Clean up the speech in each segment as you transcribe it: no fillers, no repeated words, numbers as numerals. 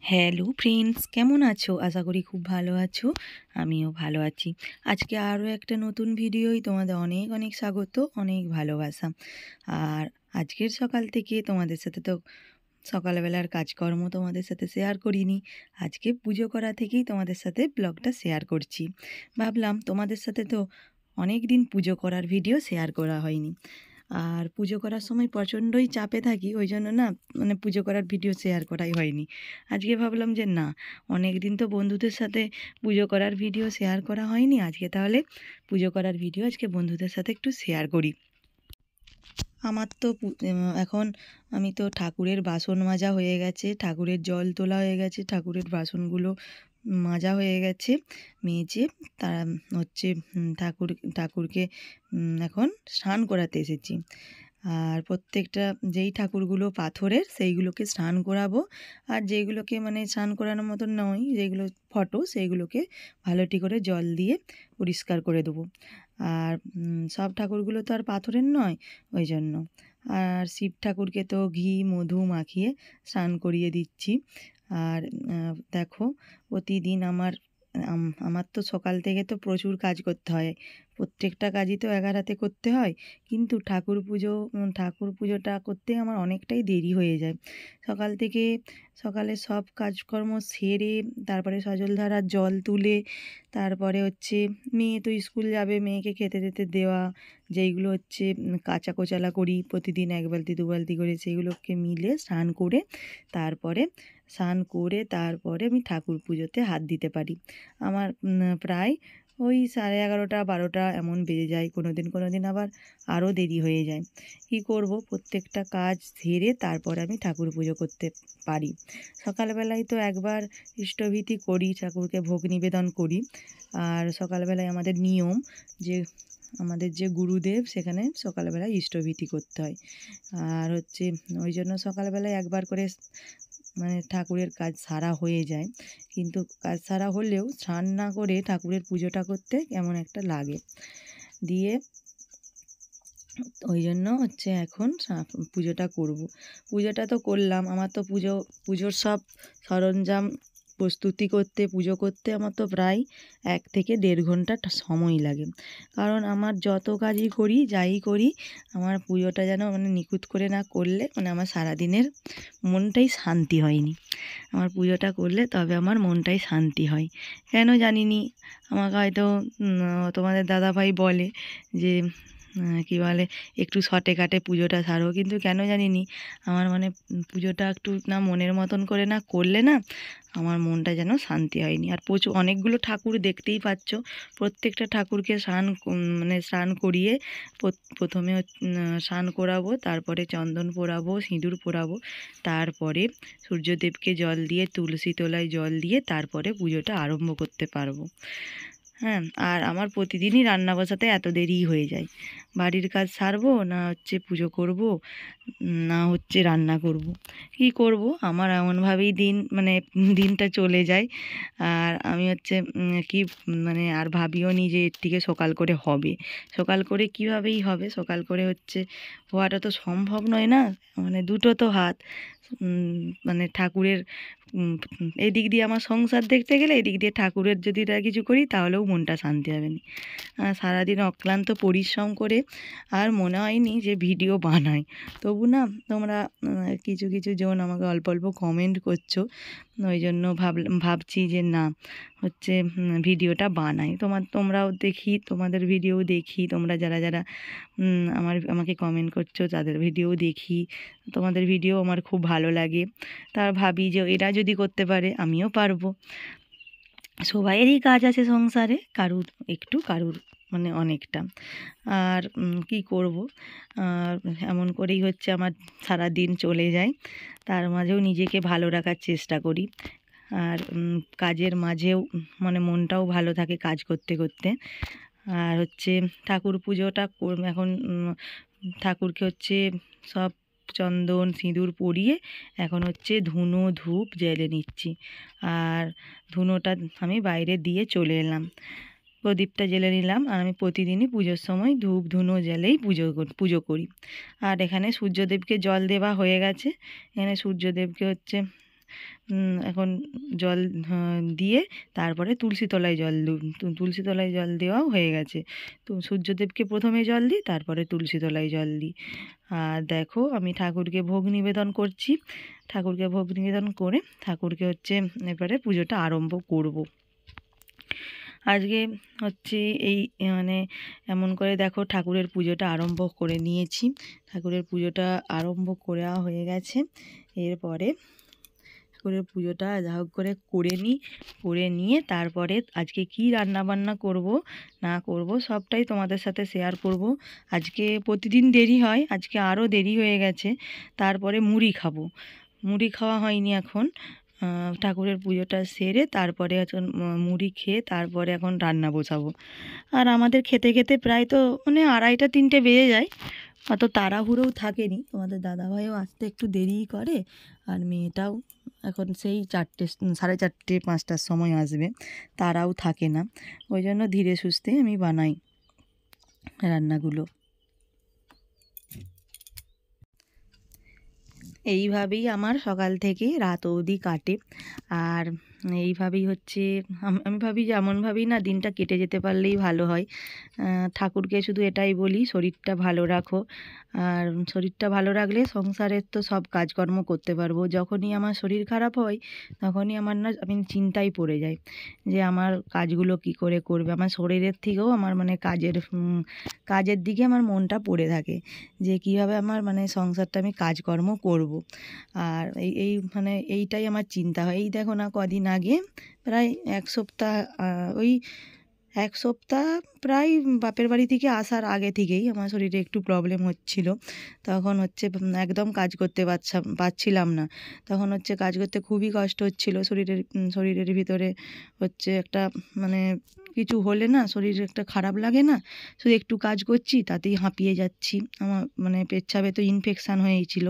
Hello friends, কেমন আছো? আশা করি খুব ভালো আছো। আমিও ভালো আছি। আজকে আরও একটা নতুন ভিডিওই তোমাদের অনেক অনেক স্বাগত, অনেক ভালোবাসা। আর আজকের সকাল থেকে তোমাদের সাথে তো সকালবেলার কাজকর্ম তোমাদের সাথে শেয়ার করিনি। আজকে পুজো করা থেকেই তোমাদের সাথে ব্লগটা শেয়ার করছি। ভাবলাম তোমাদের সাথে তো অনেক দিন পুজো করার ভিডিও শেয়ার করা হয়নি। আর পুজো করার সময় প্রচণ্ডই চাপে থাকি, ওই জন্য না পুজো করার ভিডিও শেয়ার করাই হয়নি। আজকে ভাবলাম যে না, অনেক দিন তো বন্ধুদের সাথে পুজো করার ভিডিও শেয়ার করা হয়নি, আজকে তাহলে পুজো করার ভিডিও আজকে বন্ধুদের সাথে একটু শেয়ার করি। আমার তো এখন আমি তো ঠাকুরের বাসন মাজা হয়ে গেছে, ঠাকুরের জল তোলা হয়ে গেছে, ঠাকুরের বাসনগুলো মাজা হয়ে গেছে, মেজে তার হচ্ছে ঠাকুরকে এখন স্নান করাতে এসেছি। আর প্রত্যেকটা যেই ঠাকুরগুলো পাথরের সেইগুলোকে স্নান করাবো, আর যেইগুলোকে স্নান করানোর মতন নয়, যেগুলো ফটো, সেইগুলোকে ভালোটি করে জল দিয়ে পরিষ্কার করে দেবো। আর সব ঠাকুরগুলো তো আর পাথরের নয়, ওই জন্য। আর শিব ঠাকুরকে তো ঘি মধু মাখিয়ে স্নান করিয়ে দিচ্ছি। আর দেখো, প্রতিদিন আমার তো সকাল থেকে তো প্রচুর কাজ করতে হয়, প্রত্যেকটা কাজই তো একার হাতে করতে হয়। কিন্তু ঠাকুর পুজোটা করতে আমার অনেকটাই দেরি হয়ে যায়। সকালে সব কাজকর্ম সেরে, তারপরে সজলধারার জল তুলে, তারপরে হচ্ছে মেয়ে তো স্কুল যাবে, মেয়েকে খেতে টেতে দেওয়া, যেইগুলো হচ্ছে কাঁচা কোচালা করি প্রতিদিন 1 বালতি 2 বালতি করে, সেগুলোকে মিলে তারপরে আমি ঠাকুর পুজোতে হাত দিতে পারি। আমার প্রায় ওই 11:30 12টা এমন বেজে যায়, কোনো দিন আবার আরও দেরি হয়ে যায়। কী করব, প্রত্যেকটা কাজ সেরে তারপরে আমি ঠাকুর পুজো করতে পারি। সকালবেলায় তো একবার ইষ্টভীতি করি, ঠাকুরকে ভোগ নিবেদন করি। আর সকালবেলায় আমাদের নিয়ম যে আমাদের যে গুরুদেব, সেখানে সকালবেলায় ইষ্টভীতি করতে হয়। আর হচ্ছে ওই জন্য সকালবেলায় একবার করে ঠাকুরের কাজ সারা হয়ে যায়। কিন্তু কাজ সারা হলেও স্নান না করে ঠাকুরের পুজোটা করতে কেমন একটা লাগে। দিয়ে ওই জন্য হচ্ছে এখন পুজোটা করব। পুজোটা তো করলাম, আমার তো পুজোর সব সরঞ্জাম প্রস্তুতি করতে, পুজো করতে আমার তো প্রায় 1 থেকে 1.5 ঘন্টা সময় লাগে। কারণ আমার যত কাজই করি, যাই করি, আমার পুজোটা যেন নিখুঁত করে না করলে আমার সারাদিনের মনটাই শান্তি হয়নি। আমার পুজোটা করলে তবে আমার মনটাই শান্তি হয়। কেন জানি না, আমাকে হয়তো তোমাদের দাদাভাই বলে যে কী বলে, একটু শর্টে কাটে পুজোটা সারো, কিন্তু কেন জানি না আমার পুজোটা একটু না মনের মতন করে না করলে না আমার মনটা যেন শান্তি হয়নি। আর প্রচুর অনেকগুলো ঠাকুর দেখতেই পাচ্ছ, প্রত্যেকটা ঠাকুরকে স্নান করিয়ে প্রথমে স্নান করাবো, তারপরে চন্দন পরাবো, সিঁদুর পরাবো, তারপরে সূর্যদেবকে জল দিয়ে, তুলসী তলায় জল দিয়ে তারপরে পুজোটা আরম্ভ করতে পারবো। হ্যাঁ, আর আমার প্রতিদিনই রান্না বসাতে এত দেরিই হয়ে যায়। বাড়ির কাজ সারবো না হচ্ছে পুজো করব, না হচ্ছে রান্না করব, কী করব, আমার এমনভাবেই দিনটা চলে যায়। আর আমি হচ্ছে কি আর ভাবিও নি যে এর থেকে সকাল করে হবে। সকাল করে কীভাবেই হবে, সকাল করে হচ্ছে হওয়াটা তো সম্ভব নয় না, দুটো তো হাত, ঠাকুরের এদিক দিয়ে আমার সংসার দেখতে গেলে, এদিক দিয়ে ঠাকুরের যদি কিছু করি তাহলেও মনটা শান্তি হবে না। সারাদিন অক্লান্ত পরিশ্রম করে আর মনে হয়নি যে ভিডিও বানাই। তবু না, তোমরা কিছু জন আমাকে অল্প অল্প কমেন্ট করছো, ওই জন্য ভাবছি যে না হচ্ছে ভিডিওটা বানাই। তোমরাও দেখি, তোমাদের ভিডিও দেখি, তোমরা যারা আমাকে কমেন্ট করছো তাদের ভিডিও দেখি, তোমাদের ভিডিও আমার খুব ভালো লাগে। তার ভাবি যে এরা যদি করতে পারে আমিও পারবো। সবাইয়েরই কাজ আছে সংসারে, কারুর একটু, কারুর অনেকটা। আর কি করব, আর এমন করেই হচ্ছে আমার সারা দিন চলে যায়। তার মাঝেও নিজেকে ভালো রাখার চেষ্টা করি। আর কাজের মাঝেও মনটাও ভালো থাকে কাজ করতে করতে। আর হচ্ছে ঠাকুর পুজোটা এখন ঠাকুরকে হচ্ছে সব চন্দন সিঁদুর পরিয়ে এখন হচ্ছে ধুনো ধূপ জ্বেলে নিচ্ছি। আর ধুনোটা আমি বাইরে দিয়ে চলে এলাম, প্রদীপটা জ্বেলে নিলাম। আর আমি প্রতিদিনই পুজোর সময় ধূপ ধুনো জ্বেলেই পুজো করি। আর এখানে সূর্যদেবকে জল দেওয়া হয়ে গেছে, এখানে সূর্যদেবকে হচ্ছে এখন জল দিয়ে তারপরে তুলসী তলায় জল দেওয়াও হয়ে গেছে। তো সূর্যদেবকে প্রথমে জল দিই, তারপরে তুলসী তলায় জল দিই। আর দেখো আমি ঠাকুরকে ভোগ নিবেদন করছি। ঠাকুরকে ভোগ নিবেদন করে ঠাকুরকে হচ্ছে এবারে পুজোটা আরম্ভ করব। আজকে হচ্ছে এই মানে এমন করে দেখো ঠাকুরের পুজোটা আরম্ভ করে নিয়েছি। ঠাকুরের পুজোটা আরম্ভ করা হয়ে গেছে। এরপরে ঠাকুরের পুজোটা যা হোক করে নিই, করে নিয়ে তারপরে আজকে কি রান্না বান্না করব না করব সবটাই তোমাদের সাথে শেয়ার করব। আজকে প্রতিদিন দেরি হয়, আজকে আরও দেরি হয়ে গেছে। তারপরে মুড়ি খাবো, মুড়ি খাওয়া হয়নি এখন। ঠাকুরের পুজোটা সেরে তারপরে এখন মুড়ি খেয়ে তারপরে এখন রান্না বসাবো। আর আমাদের খেতে খেতে প্রায় তো মানে 2:30-3টে বেজে যায়। অত তাড়াহুড়োও থাকেনি, তোমাদের দাদাভাইও আসতে একটু দেরিই করে, আর মেয়েটাও এখন সেই 4টে 4:30 5টার সময় আসবে, তারাও থাকে না। ওই জন্য ধীরে সুস্থে আমি বানাই রান্নাগুলো। এইভাবেই আমার সকাল থেকে রাত অবধি কাটে। আর এইভাবেই হচ্ছে আমি ভাবি যে এমনভাবেই না দিনটা কেটে যেতে পারলেই ভালো হয়। ঠাকুরকে শুধু এটাই বলি, শরীরটা ভালো রাখো। আর শরীরটা ভালো রাখলে সংসারের তো সব কাজকর্ম করতে পারবো। যখনই আমার শরীর খারাপ হয় তখনই আমার না আমি চিন্তায় পড়ে যাই যে আমার কাজগুলো কি করে করবে। আমার শরীরের থেকেও আমার মানে কাজের দিকে আমার মনটা পড়ে থাকে যে কীভাবে আমার মানে সংসারটা আমি কাজকর্ম করব। আর এই মানে এইটাই আমার চিন্তা হয়। এই দেখো না কদিন আগে প্রায় 1 সপ্তাহ, ওই 1 সপ্তাহ প্রায় বাপের বাড়ি থেকে আসার আগে থেকেই আমার শরীরে একটু প্রবলেম হচ্ছিল। তখন হচ্ছে একদম কাজ করতে পারছিলাম না। তখন হচ্ছে কাজ করতে খুবই কষ্ট হচ্ছিল। শরীরের ভিতরে হচ্ছে একটা মানে কিছু হলে না শরীর একটা খারাপ লাগে না, শুধু একটু কাজ করছি তাতেই হাঁপিয়ে যাচ্ছি। আমার মানে পেচ্ছাপে তো ইনফেকশান হয়েছিল।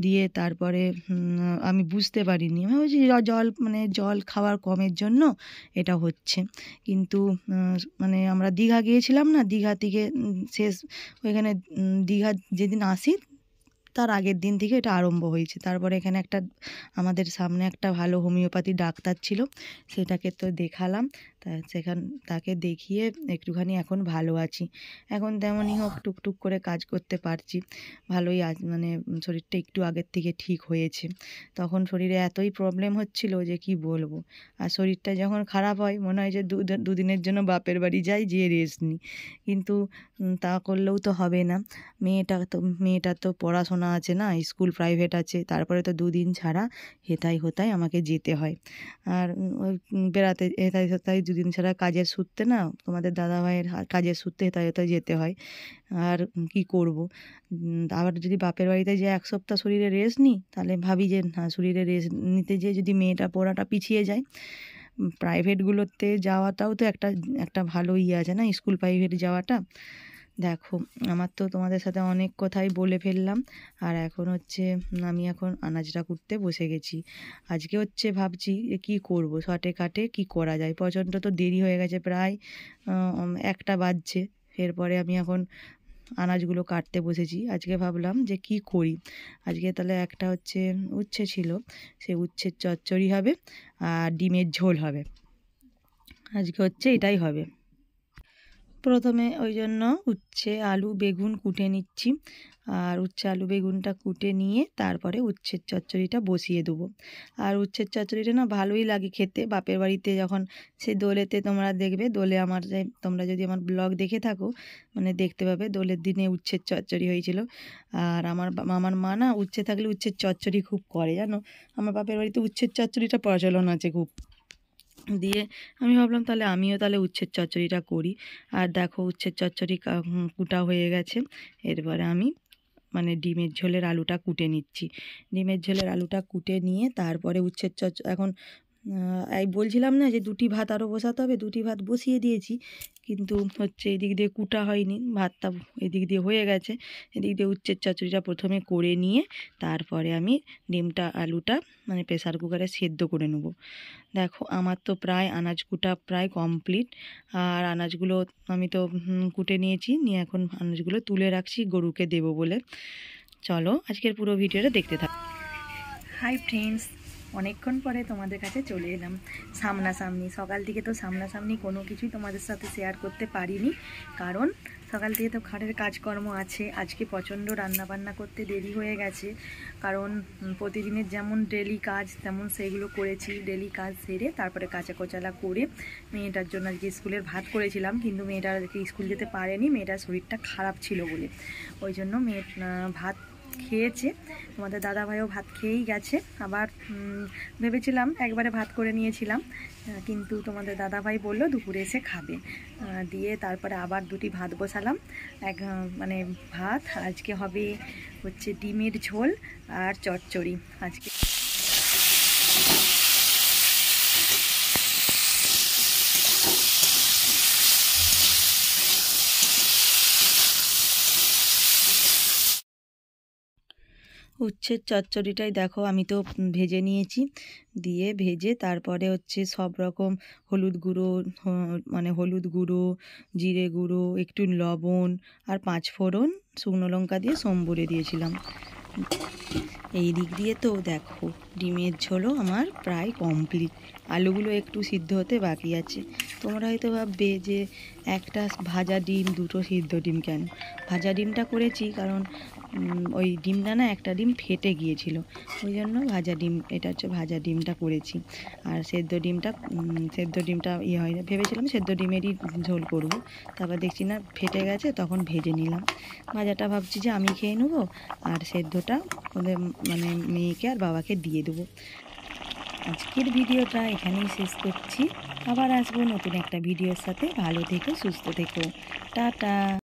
দিয়ে তারপরে আমি বুঝতে পারিনি, আমি ভাবছি জল খাওয়ার কমের জন্য এটা হচ্ছে। কিন্তু মানে আমরা দীঘা গিয়েছিলাম না, দীঘা থেকে শেষ ওইখানে দীঘা যেদিন আসি তার আগের দিন থেকে এটা আরম্ভ হয়েছে। তারপরে এখানে আমাদের সামনে একটা ভালো হোমিওপ্যাথি ডাক্তার ছিল, সেটাকে তো দেখালাম। তাকে দেখিয়ে একটুখানি এখন ভালো আছি। এখন তেমনই হোক টুকটুক করে কাজ করতে পারছি, ভালোই মানে শরীরটা একটু আগের থেকে ঠিক হয়েছে। তখন শরীরে এতই প্রবলেম হচ্ছিল যে কি বলবো। আর শরীরটা যখন খারাপ হয় মনে হয় যে দুদিনের জন্য বাপের বাড়ি যাই, যেয়ে রেস্ট নিই। কিন্তু তা করলেও তো হবে না। মেয়েটার তো পড়াশোনা আছে না, স্কুল প্রাইভেট আছে, তারপরে তো 2 দিন ছাড়া হেথায় হোথায় আমাকে যেতে হয়। আর ওই বেড়াতে হেথায় হোথায় 2 দিন ছাড়া কাজের সূত্রে না, তোমাদের দাদাভাইয়ের কাজের সূত্রে হেথায় হোথায় যেতে হয়। আর কি করব। আবার যদি বাপের বাড়িতে যে 1 সপ্তাহ শরীরে রেস্ট নিই, তাহলে ভাবি যে না, শরীরে রেস্ট নিতে যেয়ে যদি মেয়েটা পড়াটা পিছিয়ে যায়। প্রাইভেটগুলোতে যাওয়াটাও তো একটা ভালো আছে না, স্কুল প্রাইভেট যাওয়াটা। দেখো আমার তো তোমাদের সাথে অনেক কথাই বলে ফেললাম। আর এখন হচ্ছে আমি এখন আনাজটা কুটতে বসে গেছি। আজকে হচ্ছে ভাবছি যে কী করব, শর্টে কাটে কী করা যায়। প্রচণ্ড তো দেরি হয়ে গেছে, প্রায় 1টা বাজছে। এরপরে আমি এখন আনাজগুলো কাটতে বসেছি। আজকে ভাবলাম যে কি করি। আজকে তাহলে একটা হচ্ছে উচ্ছে ছিল, সেই উচ্ছের চচ্চড়ি হবে আর ডিমের ঝোল হবে। আজকে হচ্ছে এটাই হবে। প্রথমে ওই জন্য উচ্ছে আলু বেগুন কুটে নিচ্ছি। আর উচ্ছে আলু বেগুনটা কুটে নিয়ে তারপরে উচ্ছের চচ্চড়িটা বসিয়ে দেবো। আর উচ্ছের চচ্চড়িটা না ভালোই লাগে খেতে। বাপের বাড়িতে যখন সে দোলেতে তোমরা দেখবে, দোলে তোমরা যদি আমার ব্লগ দেখে থাকো মানে দেখতে পাবে দোলের দিনে উচ্ছের চচ্চড়ি হয়েছিল। আর আমার মা না উচ্ছে থাকলে উচ্ছের চচ্চড়ি খুব করে, জানো। আমার বাপের বাড়িতে উচ্ছের চচ্চড়িটা প্রচলন আছে খুব। দিয়ে আমি ভাবলাম তাহলে আমিও উচ্ছের চচ্চড়িটা করি। আর দেখো উচ্ছের চচ্চড়ি কুটা হয়ে গেছে। এরপরে আমি মানে ডিমের ঝোলের আলুটা কুটে নিচ্ছি। ডিমের ঝোলের আলুটা কুটে নিয়ে তারপরে উচ্ছের এখন এই বলছিলাম না যে 2টি ভাত আরও বসাতে হবে, 2টি ভাত বসিয়ে দিয়েছি। কিন্তু হচ্ছে এদিক দিয়ে কুটা হয়নি, ভাতটা এদিক দিয়ে হয়ে গেছে। এদিক দিয়ে উচ্ছের চচ্চড়িটা প্রথমে করে নিয়ে তারপরে আমি ডিমটা আলুটা মানে প্রেসার কুকারে সেদ্ধ করে নেব। দেখো আমার তো প্রায় আনাজ কুটা প্রায় কমপ্লিট। আর আনাজগুলো আমি তো কুটে নিয়েছি, নিয়ে এখন আনাজগুলো তুলে রাখছি গরুকে দেবো বলে। চলো আজকের পুরো ভিডিওটা দেখতে থাকো। হাই ফ্রেন্ডস, অনেকক্ষণ পরে তোমাদের কাছে চলে এলাম সামনাসামনি। সকাল থেকে তো সামনাসামনি কোনো কিছুই তোমাদের সাথে শেয়ার করতে পারিনি, কারণ সকাল থেকে তো ঘরের কাজকর্ম আছে। আজকে প্রচণ্ড রান্নাবান্না করতে দেরি হয়ে গেছে, কারণ প্রতিদিনের যেমন ডেলি কাজ তেমন সেইগুলো করেছি। ডেলি কাজ সেরে তারপরে কাঁচা কোচালা করে মেয়েটার জন্য আজকে স্কুলের ভাত করেছিলাম, কিন্তু মেয়েটা আজকে স্কুল যেতে পারেনি, মেয়েটার শরীরটা খারাপ ছিল বলে। ওই জন্য ভাত খেয়েছে, তোমাদের দাদাভাইও ভাত খেয়েই গেছে। আবার ভেবেছিলাম একবারে ভাত করে নিয়েছিলাম, কিন্তু তোমাদের দাদাভাই বললো দুপুরে এসে খাবে। দিয়ে তারপরে আবার দুটি ভাত বসালাম। ভাত আজকে হবে হচ্ছে ডিমের ঝোল আর চচ্চড়ি। আজকে উচ্ছের চচ্চড়িটাই দেখো আমি তো ভেজে নিয়েছি, দিয়ে ভেজে তারপরে হচ্ছে সব রকম হলুদ গুঁড়ো, জিরে গুঁড়ো, একটু লবণ আর 5 ফোড়ন, শুকনো লঙ্কা দিয়ে সম্বরে দিয়েছিলাম। এই দিক দিয়ে তো দেখো ডিমের ঝোলও আমার প্রায় কমপ্লিট। আলুগুলো একটু সিদ্ধ হতে বাকি আছে। তোমরা হয়তো ভাববে যে একটা ভাজা ডিম দুটো সিদ্ধ ডিম কেন? ভাজা ডিমটা করেছি কারণ ওই ডিমটা না, একটা ডিম ফেটে গিয়েছিল, ওই জন্য এটা হচ্ছে ভাজা ডিমটা করেছি। আর সেদ্ধ ডিমটা হয় না, ভেবেছিলাম সেদ্ধ ডিমেরই ঝোল করব, তারপর দেখছি না ফেটে গেছে, তখন ভেজে নিলাম। ভাজাটা ভাবছি যে আমি খেয়ে নেবো, আর সেদ্ধটা ওদের মেয়েকে আর বাবাকে দিয়ে দেবো। আজকের ভিডিওটা এখানেই শেষ করছি। আবার আসবো নতুন একটা ভিডিওর সাথে। ভালো থেকো, সুস্থ থেকো, টাটা।